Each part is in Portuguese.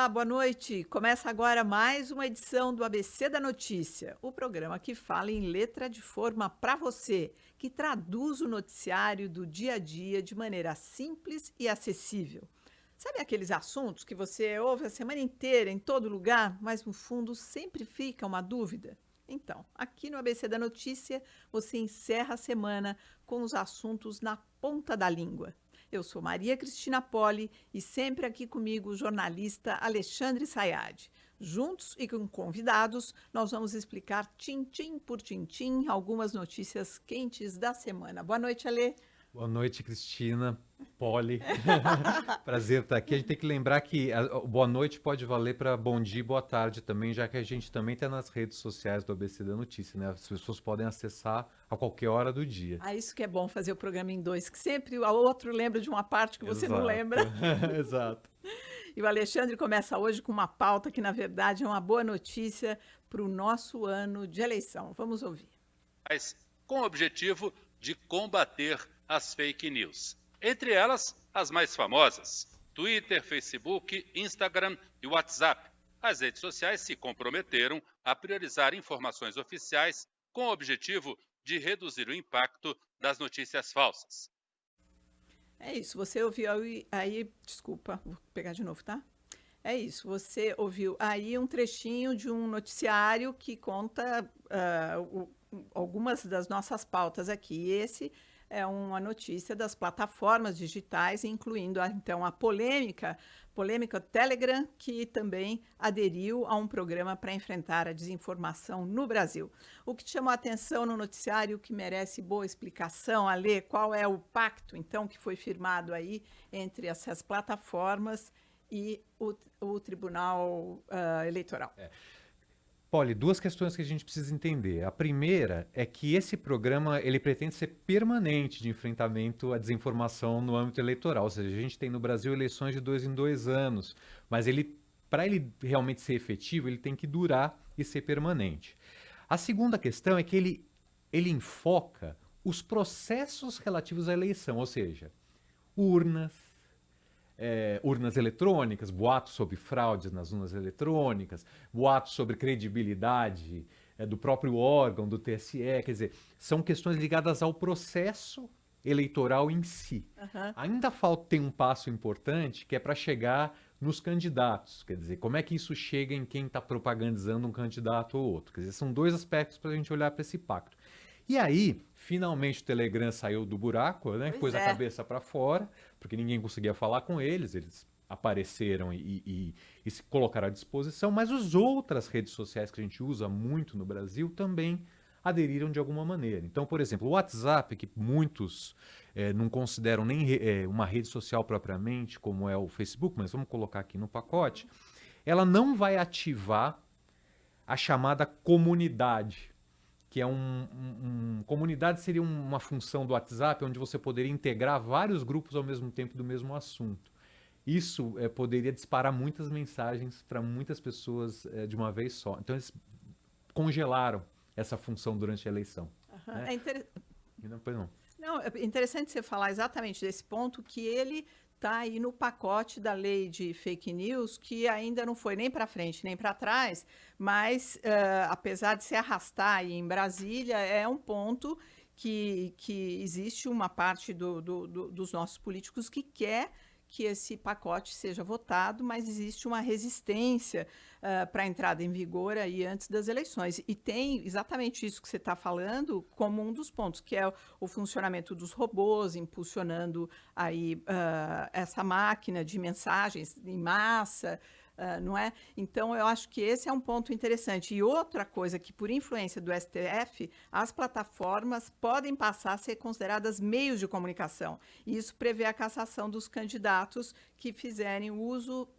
Olá, boa noite. Começa agora mais uma edição do ABC da Notícia, o programa que fala em letra de forma para você, que traduz o noticiário do dia a dia de maneira simples e acessível. Sabe aqueles assuntos que você ouve a semana inteira em todo lugar, mas no fundo sempre fica uma dúvida? Então, aqui no ABC da Notícia, você encerra a semana com os assuntos na ponta da língua. Eu sou Maria Cristina Poli e sempre aqui comigo o jornalista Alexandre Sayad. Juntos e com convidados, nós vamos explicar tintim por tintim algumas notícias quentes da semana. Boa noite, Ale. Boa noite, Cristina, Poli. Prazer estar aqui. A gente tem que lembrar que o boa noite pode valer para bom dia e boa tarde também, já que a gente também está nas redes sociais do ABC da Notícia, né? As pessoas podem acessar a qualquer hora do dia. Ah, isso que é bom fazer o programa em dois, que sempre o outro lembra de uma parte que você não Exato. lembra. Exato. E o Alexandre começa hoje com uma pauta que, na verdade, é uma boa notícia para o nosso ano de eleição. Vamos ouvir. Mas com o objetivo de combater as fake news. Entre elas, as mais famosas: Twitter, Facebook, Instagram e WhatsApp. As redes sociais se comprometeram a priorizar informações oficiais com o objetivo de reduzir o impacto das notícias falsas. É isso, você ouviu aí, desculpa, vou pegar de novo, tá? É isso, você ouviu aí um trechinho de um noticiário que conta algumas das nossas pautas aqui. E esse é uma notícia das plataformas digitais, incluindo então a polêmica Telegram, que também aderiu a um programa para enfrentar a desinformação no Brasil. O que chamou a atenção no noticiário, que merece boa explicação, Alê, qual é o pacto, então, que foi firmado aí entre essas plataformas e o Tribunal Eleitoral? Poli, duas questões que a gente precisa entender. A primeira é que esse programa ele pretende ser permanente de enfrentamento à desinformação no âmbito eleitoral. Ou seja, a gente tem no Brasil eleições de 2 em 2 anos, mas para ele realmente ser efetivo, ele tem que durar e ser permanente. A segunda questão é que ele enfoca os processos relativos à eleição, ou seja, urnas, urnas eletrônicas, boatos sobre fraudes nas urnas eletrônicas, boatos sobre credibilidade do próprio órgão, do TSE, quer dizer, são questões ligadas ao processo eleitoral em si. Uhum. Ainda tem um passo importante que é para chegar nos candidatos, quer dizer, como é que isso chega em quem está propagandizando um candidato ou outro. Quer dizer, são dois aspectos para a gente olhar para esse pacto. E aí, finalmente o Telegram saiu do buraco, né? Pois Pôs a é. cabeça para fora, porque ninguém conseguia falar com eles apareceram e se colocaram à disposição, mas as outras redes sociais que a gente usa muito no Brasil também aderiram de alguma maneira. Então, por exemplo, o WhatsApp, que muitos não consideram nem uma rede social propriamente, como é o Facebook, mas vamos colocar aqui no pacote, ela não vai ativar a chamada comunidade, que é comunidade seria uma função do WhatsApp onde você poderia integrar vários grupos ao mesmo tempo do mesmo assunto. Isso poderia disparar muitas mensagens para muitas pessoas de uma vez só. Então eles congelaram essa função durante a eleição. Uhum. Né? Não, é interessante você falar exatamente desse ponto, que ele está aí no pacote da lei de fake news, que ainda não foi nem para frente nem para trás, mas apesar de se arrastar aí em Brasília, é um ponto que existe uma parte dos nossos políticos que quer que esse pacote seja votado, mas existe uma resistência para a entrada em vigor aí antes das eleições. E tem exatamente isso que você está falando como um dos pontos, que é o funcionamento dos robôs, impulsionando aí essa máquina de mensagens em massa, não é? Então, eu acho que esse é um ponto interessante. E outra coisa que, por influência do STF, as plataformas podem passar a ser consideradas meios de comunicação. E isso prevê a cassação dos candidatos que fizerem uso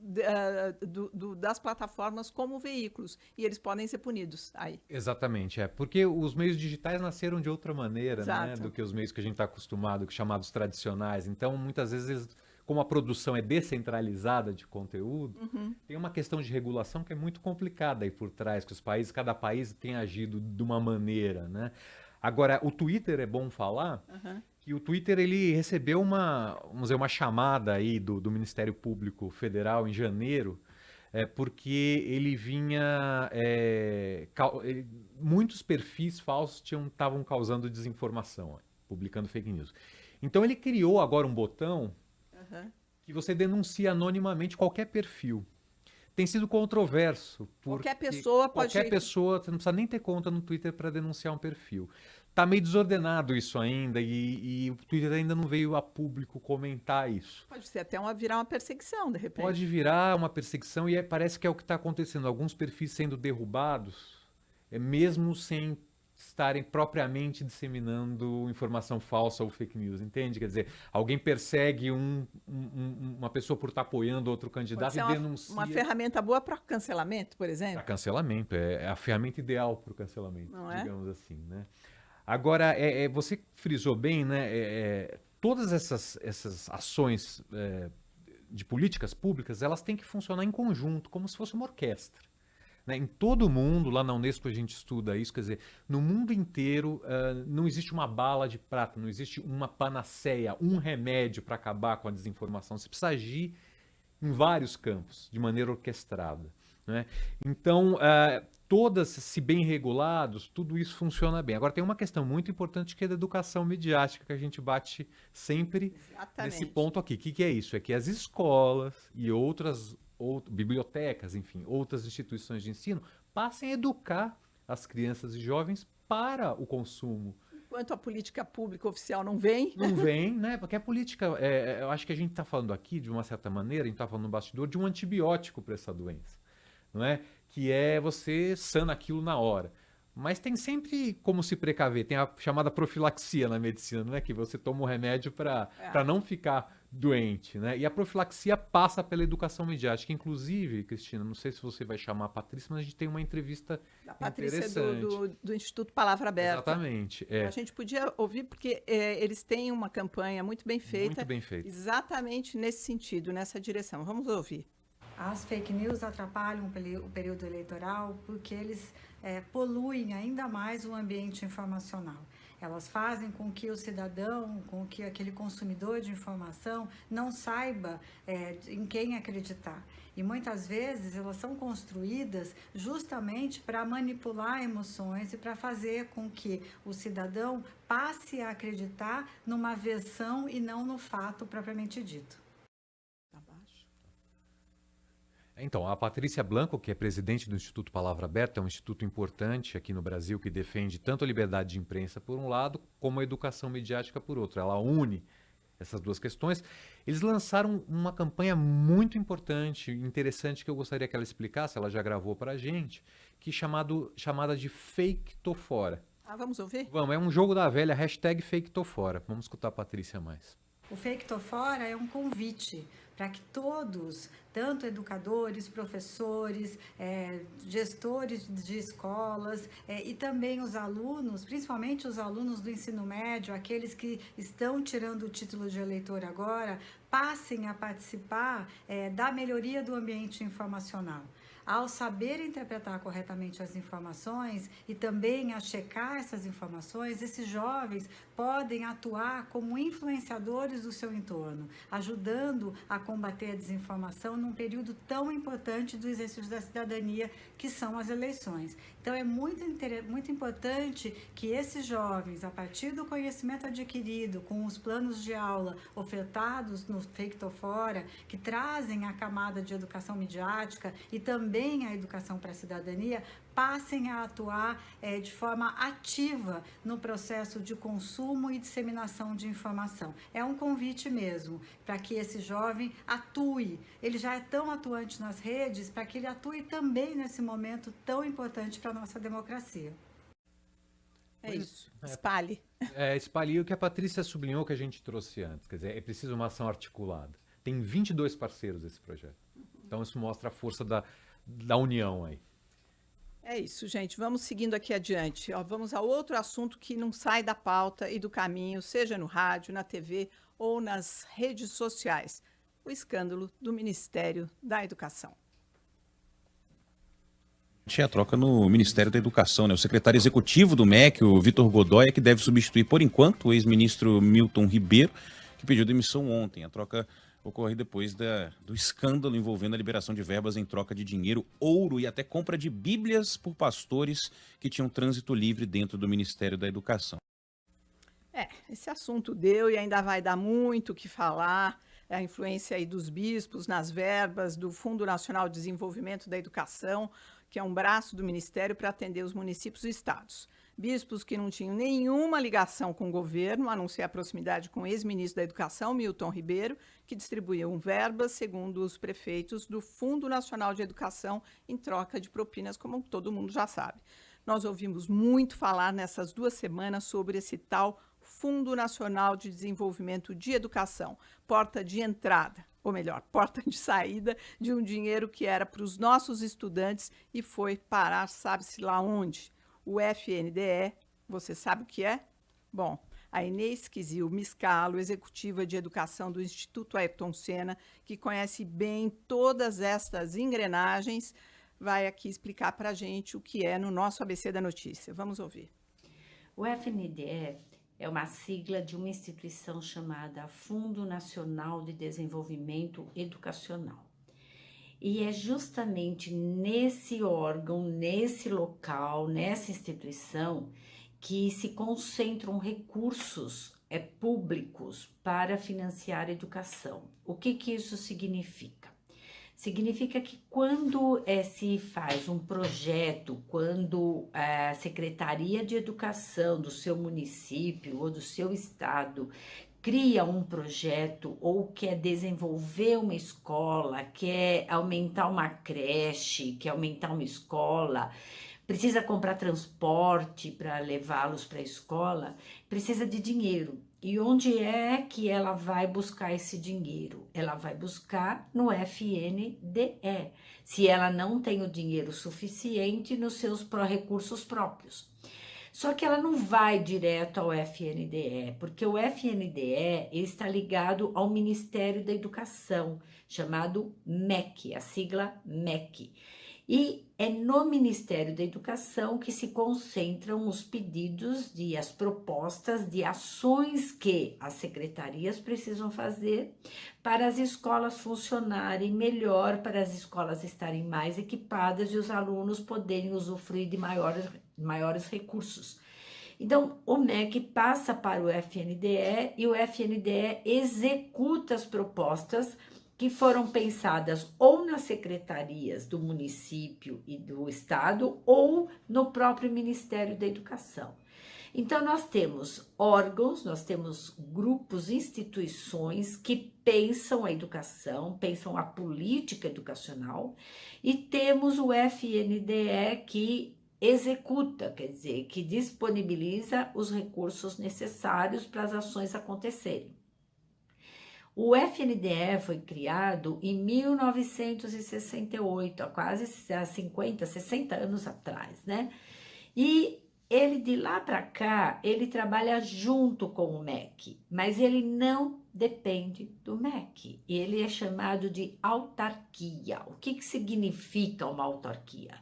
das plataformas como veículos. E eles podem ser punidos aí. Exatamente, porque os meios digitais nasceram de outra maneira, né, Exato. do que os meios que a gente está acostumado, chamados tradicionais. Então, muitas vezes, como a produção é descentralizada de conteúdo, tem uma questão de regulação que é muito complicada aí por trás, que cada país tem agido de uma maneira, né? Agora, o Twitter é bom falar que o Twitter ele recebeu uma chamada aí do Ministério Público Federal em janeiro, porque ele vinha... muitos perfis falsos estavam causando desinformação, publicando fake news. Então ele criou agora um botão que você denuncia anonimamente qualquer perfil. Tem sido controverso. Qualquer pessoa pode... Qualquer pessoa, você não precisa nem ter conta no Twitter para denunciar um perfil. Tá meio desordenado isso ainda e o Twitter ainda não veio a público comentar isso. Pode ser até virar uma perseguição, de repente. Pode virar uma perseguição e parece que é o que está acontecendo. Alguns perfis sendo derrubados, mesmo sem estarem propriamente disseminando informação falsa ou fake news, entende? Quer dizer, alguém persegue uma pessoa por estar apoiando outro candidato e denuncia. Uma ferramenta boa para cancelamento, por exemplo? Para cancelamento, é a ferramenta ideal para o cancelamento, não digamos assim, né? Agora, você frisou bem, né? Todas essas ações de políticas públicas, elas têm que funcionar em conjunto, como se fosse uma orquestra. Né? Em todo o mundo, lá na Unesco a gente estuda isso, quer dizer, no mundo inteiro não existe uma bala de prata, não existe uma panaceia, um remédio para acabar com a desinformação. Você precisa agir em vários campos, de maneira orquestrada. Né? Então, todas, se bem regulados, tudo isso funciona bem. Agora, tem uma questão muito importante que é da educação midiática, que a gente bate sempre nesse ponto aqui. O que é isso? É que as escolas e bibliotecas, enfim, outras instituições de ensino passem a educar as crianças e jovens para o consumo. Enquanto a política pública oficial não vem. Não vem, né? Porque a política, eu acho que a gente está falando aqui, de uma certa maneira, a gente está falando no bastidor, de um antibiótico para essa doença. Não é? Que você sana aquilo na hora. Mas tem sempre como se precaver. Tem a chamada profilaxia na medicina, não é? Que você toma um remédio para não ficar doente, né? E a profilaxia passa pela educação midiática. Inclusive, Cristina, não sei se você vai chamar a Patrícia, mas a gente tem uma entrevista da Patrícia do Instituto Palavra Aberta. Exatamente. A gente podia ouvir porque eles têm uma campanha muito bem feita. Muito bem feita. Exatamente nesse sentido, nessa direção. Vamos ouvir. As fake news atrapalham o período eleitoral porque eles poluem ainda mais o ambiente informacional. Elas fazem com que o cidadão, com que aquele consumidor de informação não saiba em quem acreditar. E muitas vezes elas são construídas justamente para manipular emoções e para fazer com que o cidadão passe a acreditar numa versão e não no fato propriamente dito. Então, a Patrícia Blanco, que é presidente do Instituto Palavra Aberta, é um instituto importante aqui no Brasil que defende tanto a liberdade de imprensa por um lado, como a educação midiática por outro. Ela une essas duas questões. Eles lançaram uma campanha muito importante, interessante, que eu gostaria que ela explicasse, ela já gravou para a gente, que chamada de Fake Tô Fora. Vamos ouvir? Vamos, é um jogo da velha, hashtag Fake Tô Fora. Vamos escutar a Patrícia mais. O Fake Tô Fora é um convite para que todos, tanto educadores, professores, gestores de escolas e também os alunos, principalmente os alunos do ensino médio, aqueles que estão tirando o título de eleitor agora, passem a participar da melhoria do ambiente informacional. Ao saber interpretar corretamente as informações e também a checar essas informações, esses jovens podem atuar como influenciadores do seu entorno, ajudando a combater a desinformação num período tão importante do exercício da cidadania, que são as eleições. Então, é muito importante que esses jovens, a partir do conhecimento adquirido com os planos de aula ofertados no Fake Tô Fora, que trazem a camada de educação midiática e também a educação para a cidadania, passem a atuar de forma ativa no processo de consumo e disseminação de informação. É um convite mesmo para que esse jovem atue. Ele já é tão atuante nas redes, para que ele atue também nesse momento tão importante para a nossa democracia. É isso. Espalhe. Espalhe o que a Patrícia sublinhou, que a gente trouxe antes. Quer dizer, é preciso uma ação articulada. Tem 22 parceiros esse projeto. Então, isso mostra a força da união aí. É isso, gente. Vamos seguindo aqui adiante. Vamos a outro assunto que não sai da pauta e do caminho, seja no rádio, na TV ou nas redes sociais. O escândalo do Ministério da Educação. É a troca no Ministério da Educação, né? O secretário executivo do MEC, o Vitor Godoy, é que deve substituir, por enquanto, o ex-ministro Milton Ribeiro, que pediu demissão ontem. A troca Ocorre depois do escândalo envolvendo a liberação de verbas em troca de dinheiro, ouro e até compra de bíblias por pastores que tinham trânsito livre dentro do Ministério da Educação. Esse assunto deu e ainda vai dar muito o que falar. A influência aí dos bispos nas verbas do Fundo Nacional de Desenvolvimento da Educação, que é um braço do Ministério para atender os municípios e estados. Bispos que não tinham nenhuma ligação com o governo, a não ser a proximidade com o ex-ministro da Educação, Milton Ribeiro, que distribuíam verbas, segundo os prefeitos, do Fundo Nacional de Educação em troca de propinas, como todo mundo já sabe. Nós ouvimos muito falar nessas 2 semanas sobre esse tal Fundo Nacional de Desenvolvimento de Educação, porta de entrada, ou melhor, porta de saída de um dinheiro que era para os nossos estudantes e foi parar, sabe-se lá onde. O FNDE, você sabe o que é? Bom, a Inês Quizil Miscalo, executiva de educação do Instituto Ayrton Senna, que conhece bem todas estas engrenagens, vai aqui explicar para a gente o que é no nosso ABC da Notícia. Vamos ouvir. O FNDE é uma sigla de uma instituição chamada Fundo Nacional de Desenvolvimento Educacional. E é justamente nesse órgão, nesse local, nessa instituição, que se concentram recursos públicos para financiar a educação. O que isso significa? Significa que quando se faz um projeto, quando a Secretaria de Educação do seu município ou do seu estado cria um projeto ou quer desenvolver uma escola, quer aumentar uma creche, quer aumentar uma escola, precisa comprar transporte para levá-los para a escola, precisa de dinheiro. E onde é que ela vai buscar esse dinheiro? Ela vai buscar no FNDE, se ela não tem o dinheiro suficiente nos seus recursos próprios. Só que ela não vai direto ao FNDE, porque o FNDE está ligado ao Ministério da Educação, chamado MEC, a sigla MEC. E é no Ministério da Educação que se concentram os pedidos as propostas de ações que as secretarias precisam fazer para as escolas funcionarem melhor, para as escolas estarem mais equipadas e os alunos poderem usufruir de maiores recursos. Então, o MEC passa para o FNDE e o FNDE executa as propostas que foram pensadas ou nas secretarias do município e do estado ou no próprio Ministério da Educação. Então, nós temos órgãos, nós temos grupos, instituições que pensam a educação, pensam a política educacional e temos o FNDE que executa, quer dizer, que disponibiliza os recursos necessários para as ações acontecerem. O FNDE foi criado em 1968, há quase 50, 60 anos atrás, né? E ele, de lá para cá, ele trabalha junto com o MEC, mas ele não depende do MEC. Ele é chamado de autarquia. O que significa uma autarquia?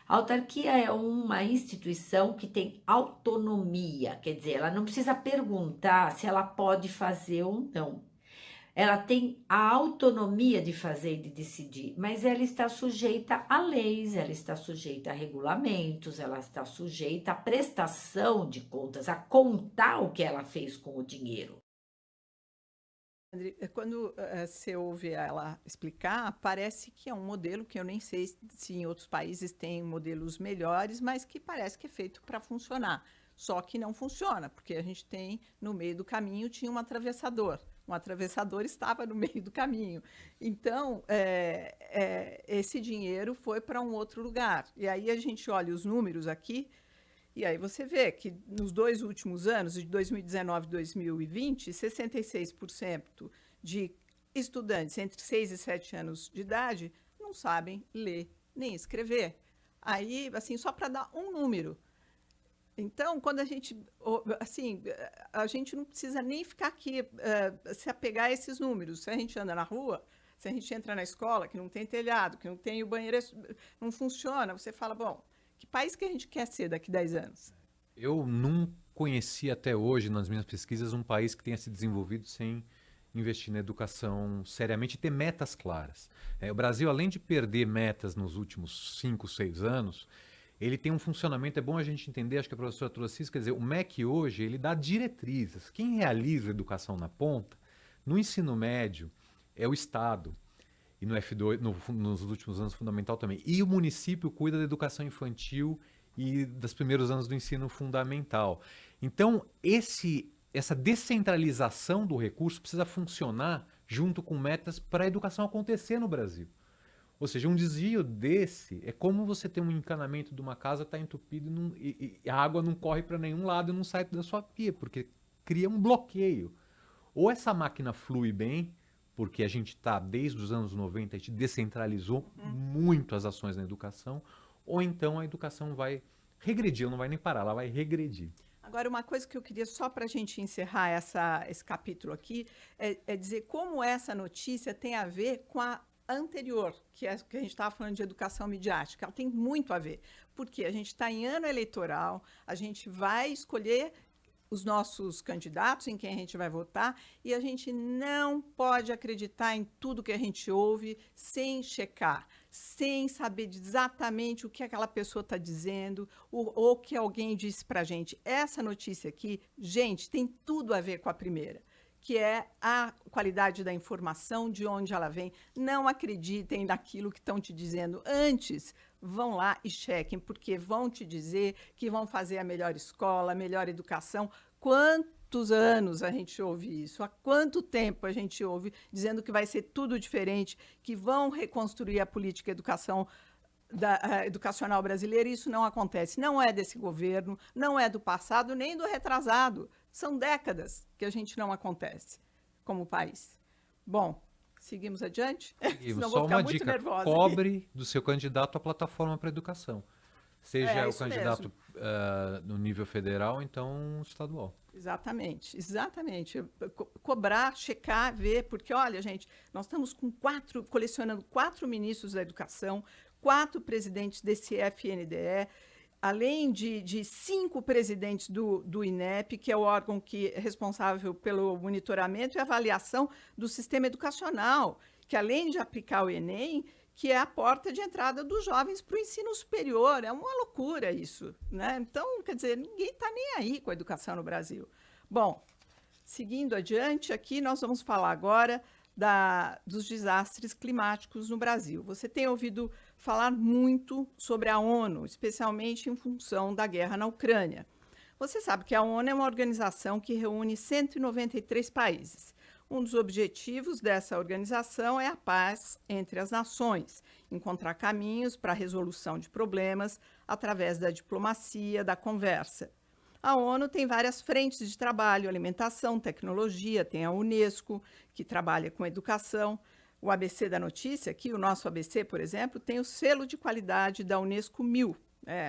A autarquia é uma instituição que tem autonomia, quer dizer, ela não precisa perguntar se ela pode fazer ou não. Ela tem a autonomia de fazer e de decidir, mas ela está sujeita a leis, ela está sujeita a regulamentos, ela está sujeita à prestação de contas, a contar o que ela fez com o dinheiro. André, quando você ouve ela explicar, parece que é um modelo que eu nem sei se em outros países tem modelos melhores, mas que parece que é feito para funcionar. Só que não funciona, porque a gente tem, no meio do caminho, tinha um atravessador. Um atravessador estava no meio do caminho. Então, esse dinheiro foi para um outro lugar. E aí a gente olha os números aqui, e aí você vê que nos 2 últimos anos, de 2019 e 2020, 66% de estudantes entre 6 e 7 anos de idade não sabem ler nem escrever. Aí, assim, só para dar um número. Então, quando a gente não precisa nem ficar aqui se apegar a esses números. Se a gente anda na rua, se a gente entra na escola, que não tem telhado, que não tem o banheiro, não funciona, você fala, bom, que país que a gente quer ser daqui a 10 anos? Eu não conheci até hoje, nas minhas pesquisas, um país que tenha se desenvolvido sem investir na educação seriamente e ter metas claras. O Brasil, além de perder metas nos últimos 5, 6 anos, ele tem um funcionamento, é bom a gente entender, acho que a professora trouxe isso, quer dizer, o MEC hoje, ele dá diretrizes. Quem realiza a educação na ponta, no ensino médio, é o Estado. E no F2, nos últimos anos, fundamental também. E o município cuida da educação infantil e dos primeiros anos do ensino fundamental. Então, essa descentralização do recurso precisa funcionar junto com metas para a educação acontecer no Brasil. Ou seja, um desvio desse é como você ter um encanamento de uma casa, está entupido e a água não corre para nenhum lado e não sai da sua pia, porque cria um bloqueio. Ou essa máquina flui bem, porque a gente está, desde os anos 90, a gente descentralizou muito as ações na educação, ou então a educação vai regredir, ela não vai nem parar, ela vai regredir. Agora, uma coisa que eu queria, só para a gente encerrar esse capítulo aqui, é dizer como essa notícia tem a ver com a anterior, que a gente estava falando de educação midiática. Ela tem muito a ver, porque a gente está em ano eleitoral, a gente vai escolher os nossos candidatos, em quem a gente vai votar, e a gente não pode acreditar em tudo que a gente ouve sem checar, sem saber exatamente o que aquela pessoa está dizendo, ou que alguém disse para a gente. Essa notícia aqui, gente, tem tudo a ver com a primeira, que é a qualidade da informação, de onde ela vem. Não acreditem naquilo que estão te dizendo antes. Vão lá e chequem, porque vão te dizer que vão fazer a melhor escola, a melhor educação. Quantos anos a gente ouve isso? Há quanto tempo a gente ouve dizendo que vai ser tudo diferente, que vão reconstruir a política educacional brasileira? E isso não acontece. Não é desse governo, não é do passado, nem do retrasado. São décadas que a gente não acontece como país. Bom, seguimos adiante? Senão só uma dica, cobre do seu candidato a plataforma para educação. Seja o candidato no nível federal, então estadual. Exatamente, exatamente. Cobrar, checar, ver, porque, olha, gente, nós estamos colecionando 4 ministros da educação, 4 presidentes desse FNDE, além de 5 presidentes do INEP, que é o órgão que é responsável pelo monitoramento e avaliação do sistema educacional, que além de aplicar o Enem, que é a porta de entrada dos jovens para o ensino superior. É uma loucura isso, né? Então, quer dizer, ninguém está nem aí com a educação no Brasil. Bom, seguindo adiante, aqui nós vamos falar agora dos desastres climáticos no Brasil. Você tem ouvido falar muito sobre a ONU, especialmente em função da guerra na Ucrânia. Você sabe que a ONU é uma organização que reúne 193 países. Um dos objetivos dessa organização é a paz entre as nações, encontrar caminhos para a resolução de problemas através da diplomacia, da conversa. A ONU tem várias frentes de trabalho: alimentação, tecnologia, tem a Unesco, que trabalha com educação. O ABC da notícia, aqui, o nosso ABC, por exemplo, tem o selo de qualidade da Unesco 1000.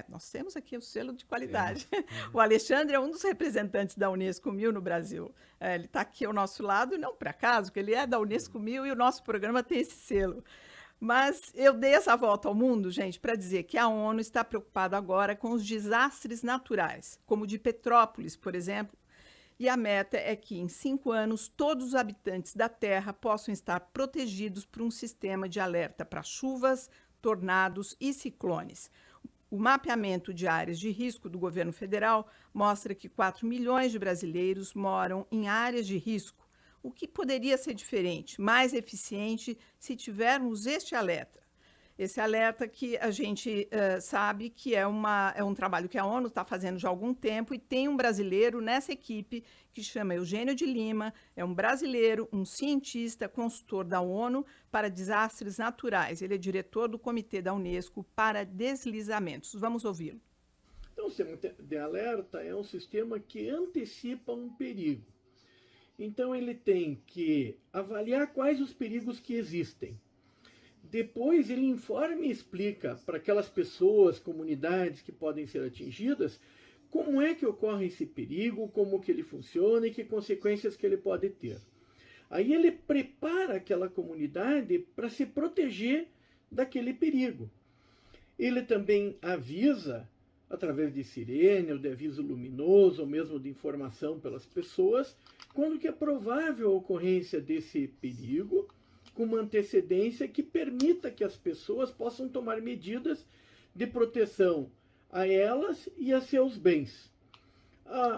Nós temos aqui o selo de qualidade. O Alexandre é um dos representantes da Unesco 1000 no Brasil. Ele está aqui ao nosso lado, não por acaso, porque ele é da Unesco 1000 e o nosso programa tem esse selo. Mas eu dei essa volta ao mundo, gente, para dizer que a ONU está preocupada agora com os desastres naturais, como o de Petrópolis, por exemplo, e a meta é que, em 5 anos, todos os habitantes da Terra possam estar protegidos por um sistema de alerta para chuvas, tornados e ciclones. O mapeamento de áreas de risco do governo federal mostra que 4 milhões de brasileiros moram em áreas de risco, o que poderia ser diferente, mais eficiente, se tivermos este alerta. Esse alerta que a gente sabe que é um trabalho que a ONU está fazendo já há algum tempo, e tem um brasileiro nessa equipe que chama Eugênio de Lima, é um brasileiro, um cientista, consultor da ONU para desastres naturais. Ele é diretor do Comitê da Unesco para Deslizamentos. Vamos ouvi-lo. Então, o sistema de alerta é um sistema que antecipa um perigo. Então, ele tem que avaliar quais os perigos que existem. Depois ele informa e explica para aquelas pessoas, comunidades que podem ser atingidas, como é que ocorre esse perigo, como que ele funciona e que consequências que ele pode ter. Aí ele prepara aquela comunidade para se proteger daquele perigo. Ele também avisa através de sirene, ou de aviso luminoso, ou mesmo de informação pelas pessoas, quando que é provável a ocorrência desse perigo, com uma antecedência que permita que as pessoas possam tomar medidas de proteção a elas e a seus bens.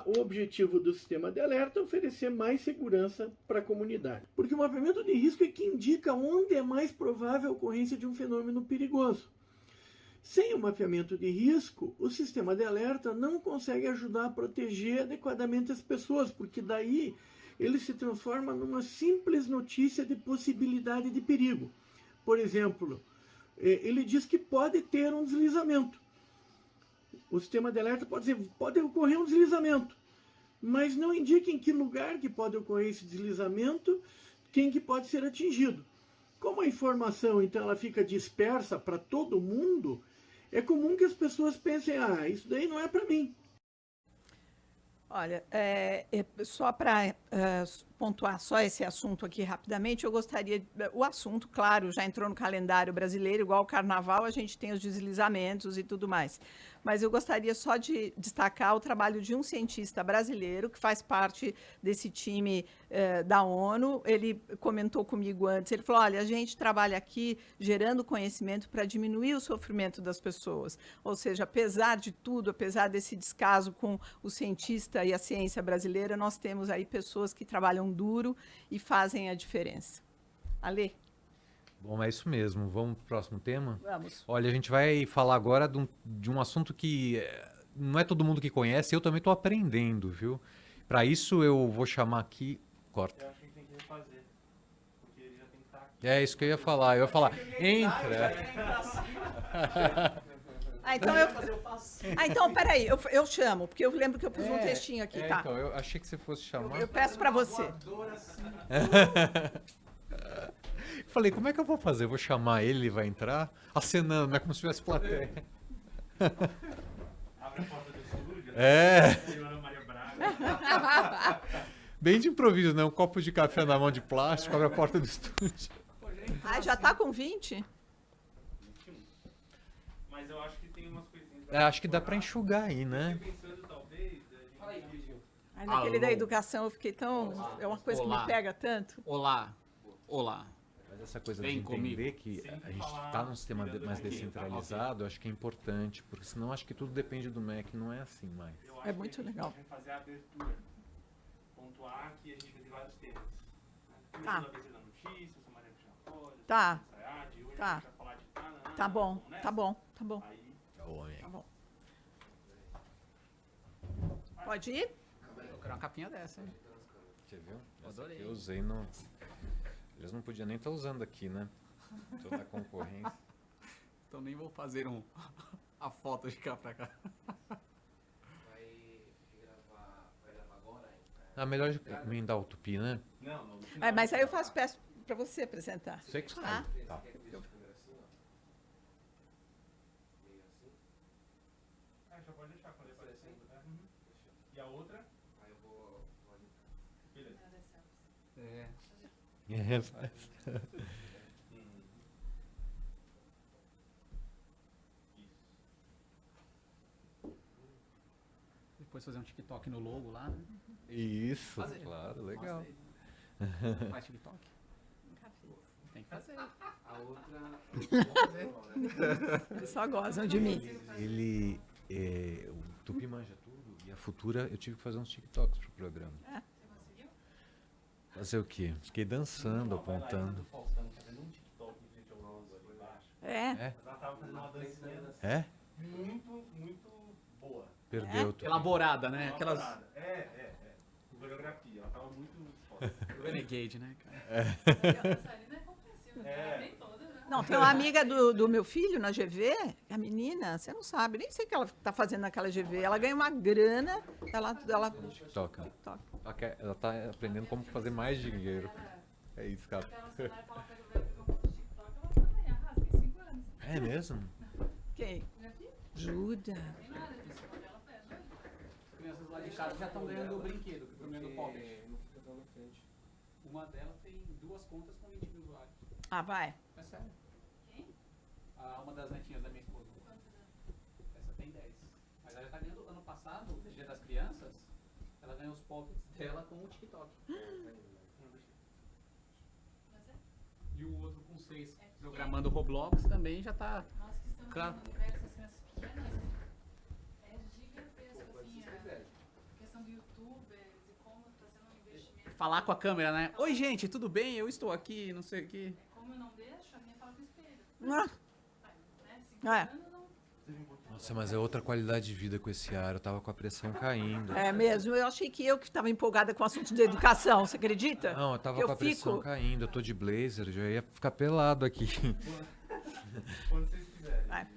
O objetivo do sistema de alerta é oferecer mais segurança para a comunidade. Porque o mapeamento de risco é que indica onde é mais provável a ocorrência de um fenômeno perigoso. Sem o mapeamento de risco, o sistema de alerta não consegue ajudar a proteger adequadamente as pessoas, porque daí ele se transforma numa simples notícia de possibilidade de perigo. Por exemplo, ele diz que pode ter um deslizamento. O sistema de alerta pode dizer, pode ocorrer um deslizamento, mas não indica em que lugar que pode ocorrer esse deslizamento, quem que pode ser atingido. Como a informação, então, ela fica dispersa para todo mundo, é comum que as pessoas pensem, isso daí não é para mim. Olha, só para pontuar só esse assunto aqui rapidamente, eu gostaria... O assunto, claro, já entrou no calendário brasileiro, igual o carnaval, a gente tem os deslizamentos e tudo mais. Mas eu gostaria só de destacar o trabalho de um cientista brasileiro que faz parte desse time da ONU. Ele comentou comigo antes, ele falou, olha, a gente trabalha aqui gerando conhecimento para diminuir o sofrimento das pessoas. Ou seja, apesar de tudo, apesar desse descaso com o cientista e a ciência brasileira, nós temos aí pessoas que trabalham duro e fazem a diferença. Alê? Bom, é isso mesmo. Vamos para o próximo tema? Vamos. Olha, a gente vai falar agora de um assunto que não é todo mundo que conhece, eu também estou aprendendo, viu? Para isso eu vou chamar aqui... Corta. Eu acho que tem que refazer, porque ele já tem que estar aqui. É isso que eu ia falar. Eu ia falar, entra. Então, peraí, eu chamo, porque eu lembro que eu pus um textinho aqui, tá? Então, eu achei que você fosse chamar. Eu peço para você. Falei, como é que eu vou fazer? Eu vou chamar ele vai entrar acenando, é como se tivesse plateia. Abre a porta do estúdio. Maria Braga. Bem de improviso, né? Um copo de café na mão de plástico, abre a porta do estúdio. Já tá com 20? 21. Mas eu acho que tem umas coisinhas. Acho que dá para enxugar aí, né? Pensando, talvez. Naquele da educação eu fiquei tão... É uma coisa que me pega tanto. Olá. Mas essa coisa Vem de entender comigo. que a gente está num sistema mais descentralizado, eu acho que é importante, porque senão acho que tudo depende do MEC, não é assim mais. É muito legal. A gente vai fazer a abertura. Pontuar que a gente vai ter vários temas. Tá. A ABC da notícia, a Maria Puxadora, Tá. hoje Tá. a gente vai falar de Tá bom, tá bom, tá bom. Aí, Tá bom. Pode ir? Eu quero uma capinha dessa, hein? Você viu? Essa Adorei. aqui eu usei no... Eles não podiam nem estar usando aqui, né? Toda a concorrência. Então nem vou fazer a foto de cá pra cá. Vai gravar agora? Melhor emendar o tupi, né? não. Mas aí eu peço para você apresentar. Você que sabe. Tá. Já pode deixar quando ele aparecendo, né? E a outra? Aí eu vou Beleza. Depois fazer um TikTok no logo lá, né? Isso, Fazer. claro, legal. Faz TikTok? Tem que fazer. a outra. Eles só gozam de mim. O Tupi manja tudo e a Futura eu tive que fazer uns TikToks pro programa. É. Fazer o quê? Fiquei dançando, apontando. É? Ela tava fazendo uma dancinha É? muito boa. Perdeu o Tupi. Elaborada, né? Aquelas... Coreografia, ela tava muito foda. Renegade, né, cara? Não, tem uma amiga do meu filho na GV, a menina, você não sabe, nem sei o que ela tá fazendo naquela GV. Ela ganha uma grana, ela TikTok. TikTok. Ela tá aprendendo como fazer mais dinheiro. É isso, cara. É mesmo? Quem? Juda. As crianças lá de casa já estão ganhando o brinquedo, que primeiro no Pocket. Não fica tão na frente. Uma delas tem 2 contas com 20 mil usuários. Ah, vai. É sério. Quem? Uma das netinhas da minha esposa. Essa tem 10. Ela tá ganhando, ano passado, no Dia das Crianças, ela ganhou os pockets dela com o TikTok. E o outro com 6, programando Roblox, também já tá... Nós que estamos Claro. no universo das crianças pequenas, é gigantesco, assim, a questão do youtubers e como está sendo um investimento. Falar com a câmera, né? Oi, gente, tudo bem? Eu estou aqui, não sei o que. Como eu não deixo, a minha fala com o espelho. Ah, Né? é. Nossa, mas é outra qualidade de vida com esse ar. Eu tava com a pressão caindo. É mesmo, eu achei que eu que estava empolgada com o assunto de educação, você acredita? Não, eu tava Que com a pressão caindo. Eu tô de blazer, já ia ficar pelado aqui. Quando vocês quiserem. Vai.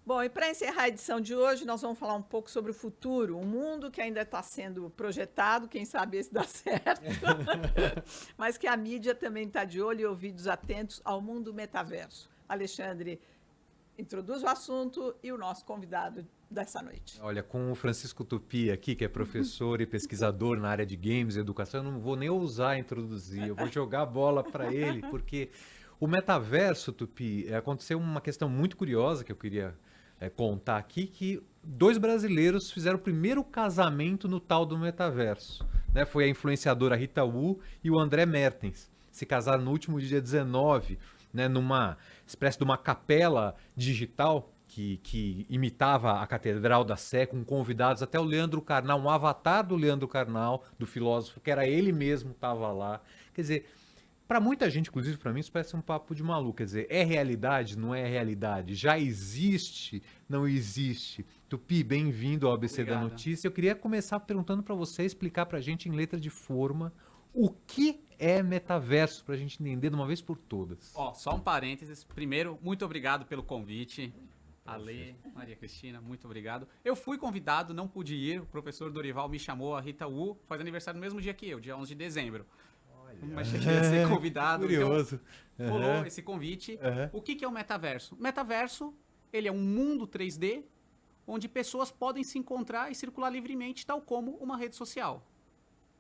Bom, e para encerrar a edição de hoje, nós vamos falar um pouco sobre o futuro, um mundo que ainda está sendo projetado, quem sabe esse dá certo, mas que a mídia também está de olho e ouvidos atentos ao mundo metaverso. Alexandre, introduz o assunto e o nosso convidado dessa noite. Olha, com o Francisco Tupi aqui, que é professor e pesquisador na área de games e educação, eu não vou nem ousar introduzir, eu vou jogar a bola para ele, porque o metaverso, Tupi, aconteceu uma questão muito curiosa que eu queria contar aqui, que 2 brasileiros fizeram o primeiro casamento no tal do metaverso. Né? Foi a influenciadora Rita Wu e o André Mertens. Se casaram no último dia 19, né, numa espécie de uma capela digital que imitava a Catedral da Sé, com convidados, até o Leandro Carnal, um avatar do Leandro Carnal, do filósofo, que era ele mesmo, estava lá. Quer dizer, para muita gente, inclusive para mim, isso parece um papo de maluco. Quer dizer, é realidade, não é realidade? Já existe, não existe? Tupi, bem-vindo ao ABC da Notícia. Eu queria começar perguntando para você explicar para a gente, em letra de forma, o que é metaverso, para a gente entender de uma vez por todas. Ó, só um parênteses. Primeiro, muito obrigado pelo convite. Ale, Maria Cristina, muito obrigado. Eu fui convidado, não pude ir. O professor Dorival me chamou, a Rita Wu faz aniversário no mesmo dia que eu, dia 11 de dezembro. Mas cheguei a ser convidado. Curioso. Então, rolou esse convite. O que é o metaverso? O metaverso, ele é um mundo 3D onde pessoas podem se encontrar e circular livremente, tal como uma rede social.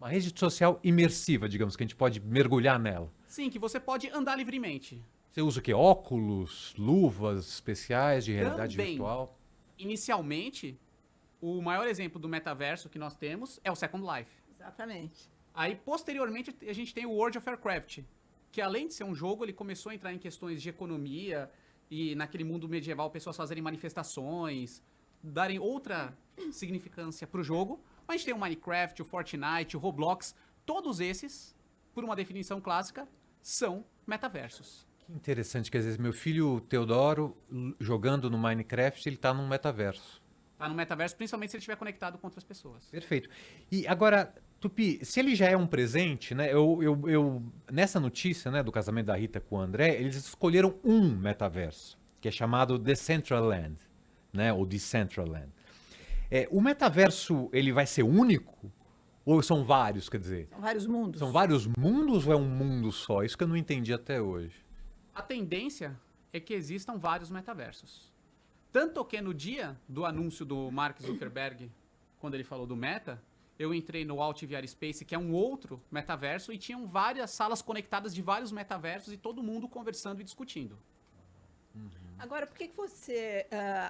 Uma rede social imersiva, digamos, que a gente pode mergulhar nela. Sim, que você pode andar livremente. Você usa o quê? Óculos, luvas especiais de realidade Também, virtual? Inicialmente, o maior exemplo do metaverso que nós temos é o Second Life. Exatamente. Aí, posteriormente, a gente tem o World of Warcraft, que além de ser um jogo, ele começou a entrar em questões de economia e naquele mundo medieval pessoas fazerem manifestações, darem outra significância para o jogo. Mas a gente tem o Minecraft, o Fortnite, o Roblox, todos esses, por uma definição clássica, são metaversos. Que interessante, quer dizer, meu filho Teodoro, jogando no Minecraft, ele está num metaverso. Tá no metaverso, principalmente se ele estiver conectado com outras pessoas. Perfeito. E agora, Tupi, se ele já é um presente, né? Nessa notícia, né, do casamento da Rita com o André, eles escolheram um metaverso, que é chamado Decentraland, né? Ou Decentraland. O metaverso, ele vai ser único? Ou são vários, quer dizer? São vários mundos. São vários mundos ou é um mundo só? Isso que eu não entendi até hoje. A tendência é que existam vários metaversos. Tanto que no dia do anúncio do Mark Zuckerberg, quando ele falou do Meta, eu entrei no Alt VR Space, que é um outro metaverso, e tinham várias salas conectadas de vários metaversos e todo mundo conversando e discutindo. Agora, por que você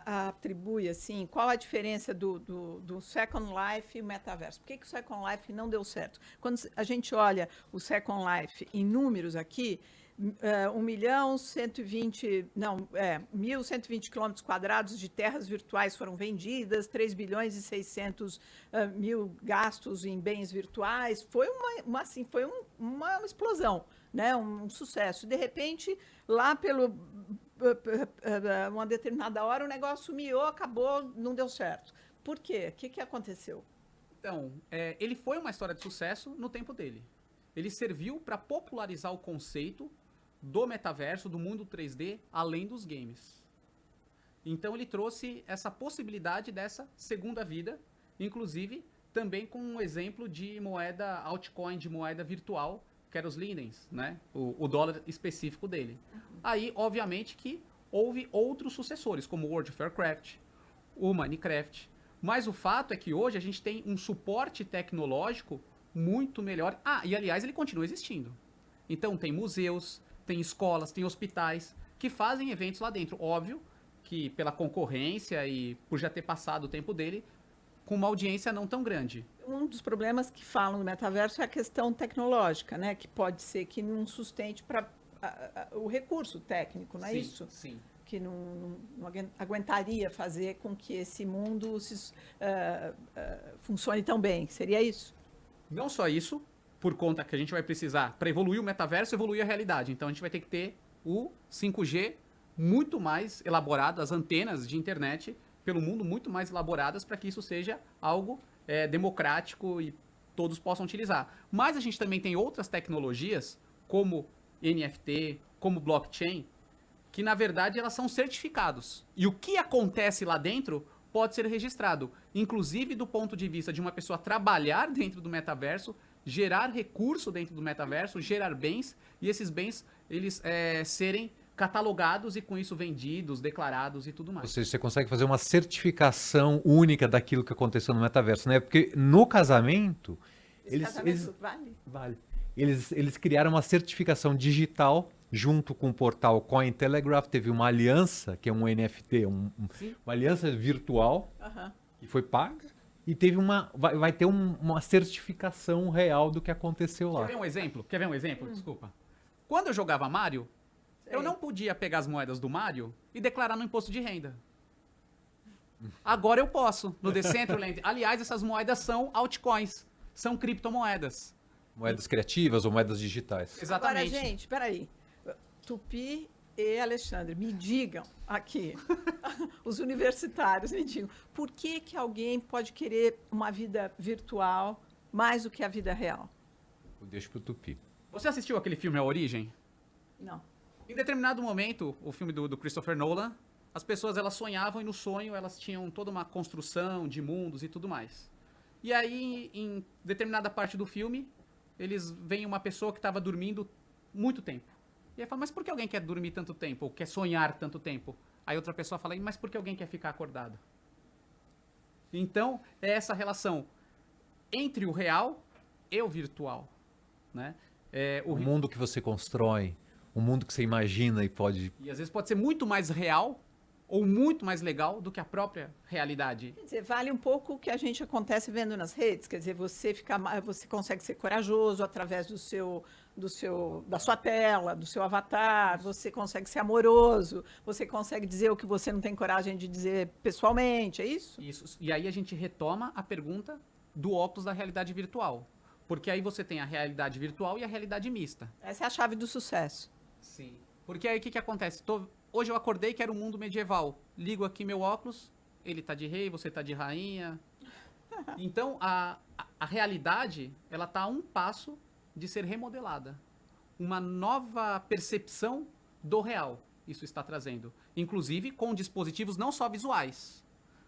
atribui, assim, qual a diferença do Second Life e o metaverso? Por que o Second Life não deu certo? Quando a gente olha o Second Life em números aqui, 1.120 quilômetros quadrados de terras virtuais foram vendidas, 3 bilhões e 600 mil gastos em bens virtuais. Foi uma explosão, né? Um sucesso. De repente, lá pelo uma determinada hora, o negócio miou, acabou, não deu certo. Por quê? O que aconteceu? Então, ele foi uma história de sucesso no tempo dele. Ele serviu para popularizar o conceito do metaverso, do mundo 3D, além dos games. Então ele trouxe essa possibilidade dessa segunda vida, inclusive também com um exemplo de moeda altcoin, de moeda virtual, que era os lindens, né? O dólar específico dele. Aí, obviamente, que houve outros sucessores, como o World of Warcraft, o Minecraft. Mas o fato é que hoje a gente tem um suporte tecnológico muito melhor. E aliás, ele continua existindo. Então tem museus, tem escolas, tem hospitais que fazem eventos lá dentro. Óbvio que pela concorrência e por já ter passado o tempo dele, com uma audiência não tão grande. Um dos problemas que falam do metaverso é a questão tecnológica, né? Que pode ser que não sustente para o recurso técnico, não é isso? Sim. Que não aguentaria fazer com que esse mundo funcione tão bem. Seria isso? Não só isso, por conta que a gente vai precisar, para evoluir o metaverso, evoluir a realidade. Então a gente vai ter que ter o 5G muito mais elaborado, as antenas de internet pelo mundo muito mais elaboradas para que isso seja algo democrático e todos possam utilizar. Mas a gente também tem outras tecnologias, como NFT, como blockchain, que na verdade elas são certificados. E o que acontece lá dentro pode ser registrado, inclusive do ponto de vista de uma pessoa trabalhar dentro do metaverso, gerar recurso dentro do metaverso, gerar bens, e esses bens eles serem catalogados e com isso vendidos, declarados e tudo mais. Ou seja, você consegue fazer uma certificação única daquilo que aconteceu no metaverso, né? Porque no casamento, eles criaram uma certificação digital junto com o portal Cointelegraph, teve uma aliança, que é um NFT, uma aliança virtual, que foi paga, e teve vai ter uma certificação real do que aconteceu lá. Quer ver um exemplo? Desculpa. Quando eu jogava Mario, eu não podia pegar as moedas do Mario e declarar no imposto de renda. Agora eu posso, no Decentraland. Aliás, essas moedas são altcoins, são criptomoedas. Moedas criativas ou moedas digitais. Exatamente. Agora, gente, peraí. Tupi e Alexandre, me digam aqui, os universitários, me digam, por que alguém pode querer uma vida virtual mais do que a vida real? Eu deixo pro Tupi. Você assistiu aquele filme A Origem? Não. Em determinado momento, o filme do Christopher Nolan, as pessoas elas sonhavam e no sonho elas tinham toda uma construção de mundos e tudo mais. E aí, em determinada parte do filme, eles veem uma pessoa que estava dormindo muito tempo. E aí fala, mas por que alguém quer dormir tanto tempo? Ou quer sonhar tanto tempo? Aí outra pessoa fala, mas por que alguém quer ficar acordado? Então, é essa relação entre o real e o virtual, né? O mundo que você constrói, o mundo que você imagina e pode... E às vezes pode ser muito mais real ou muito mais legal do que a própria realidade. Quer dizer, vale um pouco o que a gente acontece vendo nas redes, quer dizer, você consegue ser corajoso através da sua tela, do seu avatar, você consegue ser amoroso, você consegue dizer o que você não tem coragem de dizer pessoalmente, é isso? Isso. E aí a gente retoma a pergunta do óculos da realidade virtual. Porque aí você tem a realidade virtual e a realidade mista. Essa é a chave do sucesso. Sim. Porque aí o que acontece? Hoje eu acordei que era um mundo medieval. Ligo aqui meu óculos, ele tá de rei, você tá de rainha. Então, a realidade, ela tá a um passo de ser remodelada. Uma nova percepção do real, isso está trazendo. Inclusive com dispositivos não só visuais,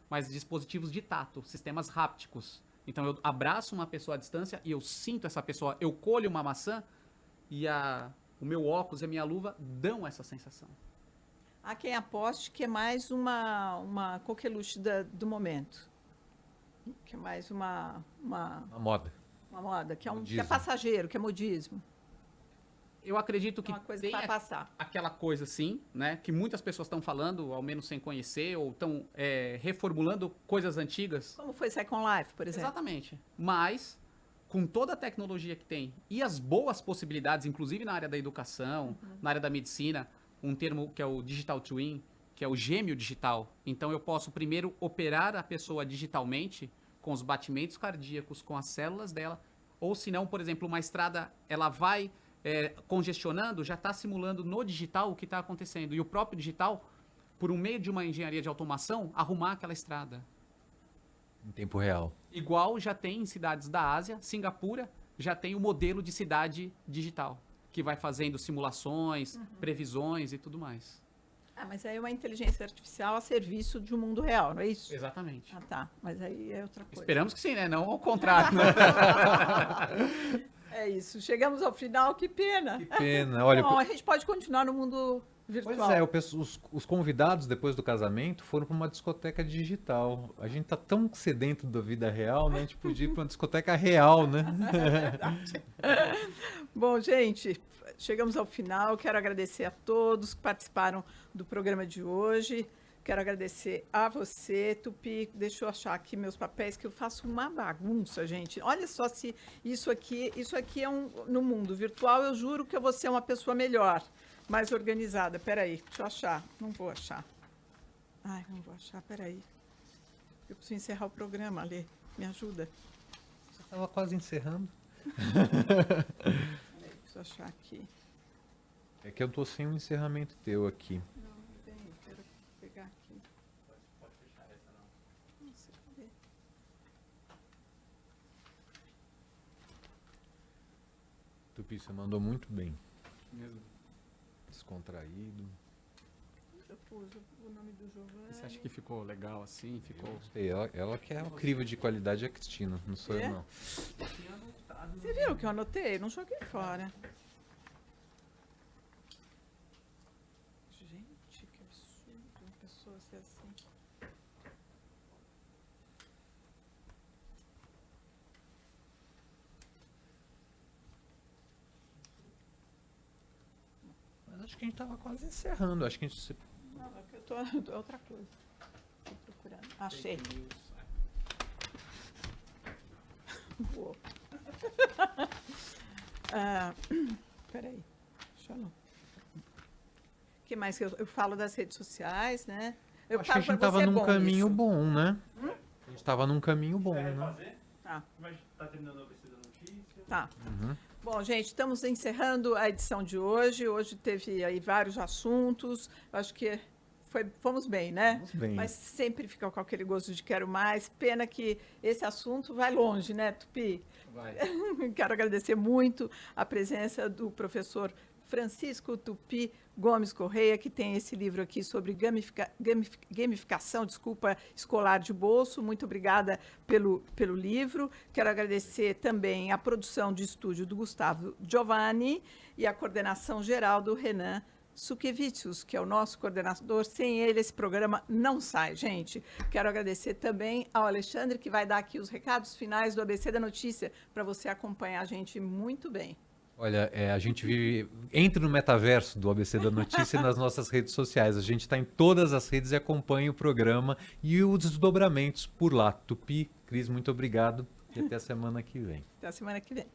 mas dispositivos de tato, sistemas hápticos. Então eu abraço uma pessoa à distância e eu sinto essa pessoa, eu colho uma maçã e o meu óculos e a minha luva dão essa sensação. Há quem aposte que é mais uma coqueluche do momento. Que é mais uma moda. Uma moda, que é passageiro, que é modismo. Eu acredito que é uma coisa tem que vai passar. Aquela coisa assim, né, que muitas pessoas estão falando, ao menos sem conhecer, ou estão reformulando coisas antigas. Como foi Second Life, por exemplo. Exatamente. Mas, com toda a tecnologia que tem e as boas possibilidades, inclusive na área da educação, na área da medicina, um termo que é o Digital Twin, que é o gêmeo digital. Então eu posso primeiro operar a pessoa digitalmente com os batimentos cardíacos, com as células dela, ou se não, por exemplo, uma estrada, ela vai congestionando, já está simulando no digital o que está acontecendo. E o próprio digital, por um meio de uma engenharia de automação, arrumar aquela estrada. Em tempo real. Igual já tem em cidades da Ásia, Singapura, já tem o modelo de cidade digital, que vai fazendo simulações, previsões e tudo mais. Mas aí é uma inteligência artificial a serviço de um mundo real, não é isso? Exatamente. Tá. Mas aí é outra coisa. Esperamos que sim, né? Não ao contrário. É isso. Chegamos ao final, que pena. Que pena. Olha, Bom, a gente pode continuar no mundo virtual. Pois é, os convidados depois do casamento foram para uma discoteca digital. A gente tá tão sedento da vida real, né? A gente podia ir para uma discoteca real, né? É verdade. Bom, gente, chegamos ao final. Quero agradecer a todos que participaram do programa de hoje. Quero agradecer a você, Tupi. Deixa eu achar aqui meus papéis, que eu faço uma bagunça, gente. Olha só se isso aqui é no mundo virtual, eu juro que eu vou ser uma pessoa melhor, mais organizada. Peraí, deixa eu achar. Não vou achar. Ai, não vou achar, peraí. Eu preciso encerrar o programa, Alê. Me ajuda. Você estava quase encerrando. Peraí, preciso achar aqui. É que eu tô sem um encerramento teu aqui. Não tem, eu quero pegar aqui. Pode fechar essa não. Não sei, cadê? Tupi, você mandou muito bem. Mesmo. Descontraído. Eu pus o nome do Giovanni. Você acha que ficou legal assim? Ficou. Gostei. Ela que é o crivo de qualidade é a Cristina, não sou É? eu não. Você viu que eu anotei? Não joguei fora. Gente, que absurdo uma pessoa ser assim. Mas acho que a gente tava quase encerrando. Acho que a gente... Não, é que eu tô é outra coisa. Tô procurando. Achei. Boa. Peraí. Deixa eu não. O que mais que eu falo das redes sociais, né? Eu acho que a falo gente pra tava você, é num bom caminho isso. bom, né? A gente tava num caminho bom, Quer né? fazer? Tá. Mas tá terminando a ABC da notícia. Tá. Uhum. Bom, gente, estamos encerrando a edição de hoje. Hoje teve aí vários assuntos. Acho que fomos bem, né? Vamos bem. Mas sempre fica com aquele gosto de quero mais. Pena que esse assunto vai longe, né, Tupi? Vai. Quero agradecer muito a presença do professor Francisco Tupi Gomes Correia, que tem esse livro aqui sobre gamificação, escolar de bolso. Muito obrigada pelo livro. Quero agradecer também a produção de estúdio do Gustavo Giovanni e a coordenação geral do Renan Sukevicius, que é o nosso coordenador. Sem ele, esse programa não sai, gente. Quero agradecer também ao Alexandre, que vai dar aqui os recados finais do ABC da Notícia, para você acompanhar a gente muito bem. Olha, a gente vive... Entre no metaverso do ABC da Notícia nas nossas redes sociais. A gente está em todas as redes e acompanha o programa e os desdobramentos por lá. Tupi, Cris, muito obrigado e até a semana que vem. Até a semana que vem.